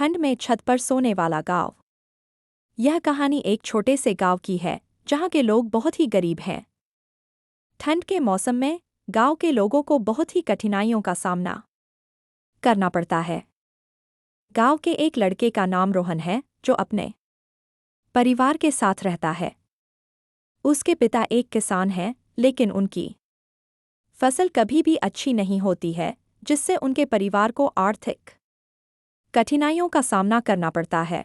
ठंड में छत पर सोने वाला गांव। यह कहानी एक छोटे से गांव की है जहां के लोग बहुत ही गरीब हैं। ठंड के मौसम में गांव के लोगों को बहुत ही कठिनाइयों का सामना करना पड़ता है। गांव के एक लड़के का नाम रोहन है जो अपने परिवार के साथ रहता है। उसके पिता एक किसान हैं, लेकिन उनकी फसल कभी भी अच्छी नहीं होती है, जिससे उनके परिवार को आर्थिक कठिनाइयों का सामना करना पड़ता है।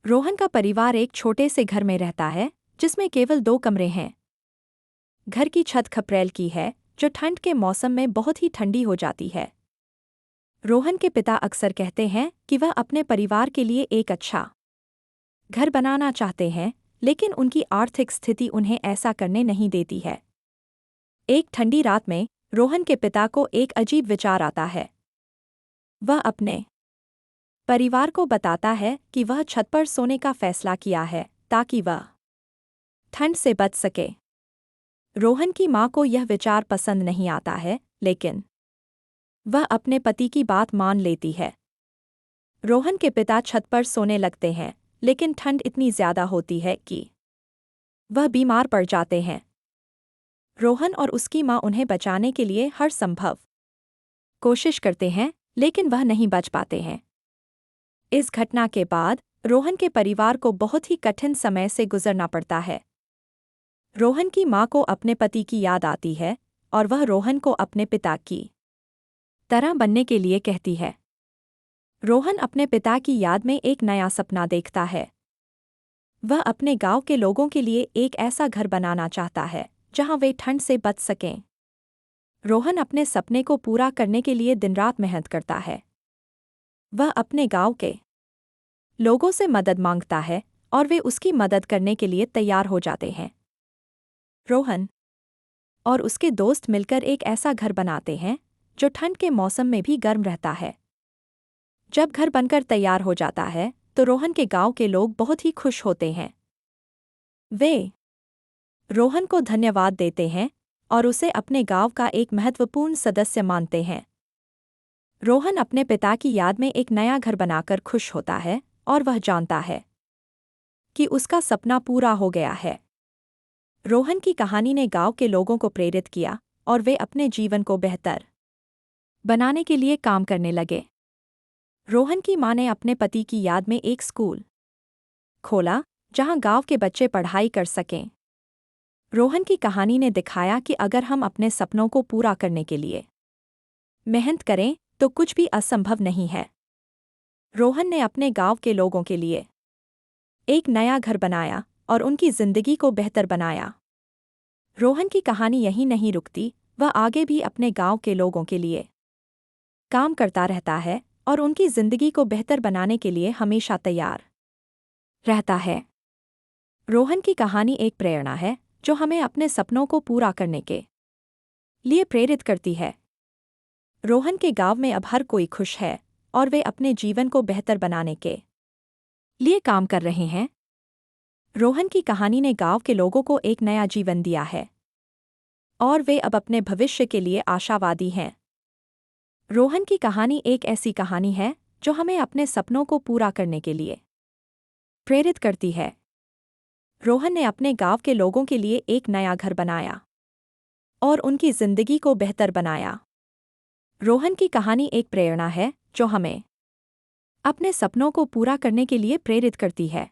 रोहन का परिवार एक छोटे से घर में रहता है जिसमें केवल 2 कमरे हैं। घर की छत खपरेल की है जो ठंड के मौसम में बहुत ही ठंडी हो जाती है। रोहन के पिता अक्सर कहते हैं कि वह अपने परिवार के लिए एक अच्छा घर बनाना चाहते हैं, लेकिन उनकी आर्थिक स्थिति उन्हें ऐसा करने नहीं देती है। एक ठंडी रात में रोहन के पिता को एक अजीब विचार आता है। वह अपने परिवार को बताता है कि वह छत पर सोने का फैसला किया है ताकि वह ठंड से बच सके। रोहन की मां को यह विचार पसंद नहीं आता है, लेकिन वह अपने पति की बात मान लेती है। रोहन के पिता छत पर सोने लगते हैं, लेकिन ठंड इतनी ज्यादा होती है कि वह बीमार पड़ जाते हैं। रोहन और उसकी मां उन्हें बचाने के लिए हर संभव कोशिश करते हैं, लेकिन वह नहीं बच पाते हैं। इस घटना के बाद रोहन के परिवार को बहुत ही कठिन समय से गुजरना पड़ता है। रोहन की मां को अपने पति की याद आती है और वह रोहन को अपने पिता की तरह बनने के लिए कहती है। रोहन अपने पिता की याद में एक नया सपना देखता है। वह अपने गांव के लोगों के लिए एक ऐसा घर बनाना चाहता है जहां वे ठंड से बच सकें। रोहन अपने सपने को पूरा करने के लिए दिन रात मेहनत करता है। वह अपने गांव के लोगों से मदद मांगता है और वे उसकी मदद करने के लिए तैयार हो जाते हैं। रोहन और उसके दोस्त मिलकर एक ऐसा घर बनाते हैं जो ठंड के मौसम में भी गर्म रहता है। जब घर बनकर तैयार हो जाता है तो रोहन के गांव के लोग बहुत ही खुश होते हैं। वे रोहन को धन्यवाद देते हैं और उसे अपने गांव का एक महत्वपूर्ण सदस्य मानते हैं। रोहन अपने पिता की याद में एक नया घर बनाकर खुश होता है और वह जानता है कि उसका सपना पूरा हो गया है। रोहन की कहानी ने गांव के लोगों को प्रेरित किया और वे अपने जीवन को बेहतर बनाने के लिए काम करने लगे। रोहन की मां ने अपने पति की याद में एक स्कूल खोला जहां गांव के बच्चे पढ़ाई कर सकें। रोहन की कहानी ने दिखाया कि अगर हम अपने सपनों को पूरा करने के लिए मेहनत करें तो कुछ भी असंभव नहीं है। रोहन ने अपने गांव के लोगों के लिए एक नया घर बनाया और उनकी जिंदगी को बेहतर बनाया। रोहन की कहानी यहीं नहीं रुकती, वह आगे भी अपने गांव के लोगों के लिए काम करता रहता है और उनकी जिंदगी को बेहतर बनाने के लिए हमेशा तैयार रहता है। रोहन की कहानी एक प्रेरणा है जो हमें अपने सपनों को पूरा करने के लिए प्रेरित करती है। रोहन के गांव में अब हर कोई खुश है और वे अपने जीवन को बेहतर बनाने के लिए काम कर रहे हैं। रोहन की कहानी ने गांव के लोगों को एक नया जीवन दिया है और वे अब अपने भविष्य के लिए आशावादी हैं। रोहन की कहानी एक ऐसी कहानी है जो हमें अपने सपनों को पूरा करने के लिए प्रेरित करती है। रोहन ने अपने गांव के लोगों के लिए एक नया घर बनाया और उनकी जिंदगी को बेहतर बनाया। रोहन की कहानी एक प्रेरणा है जो हमें अपने सपनों को पूरा करने के लिए प्रेरित करती है।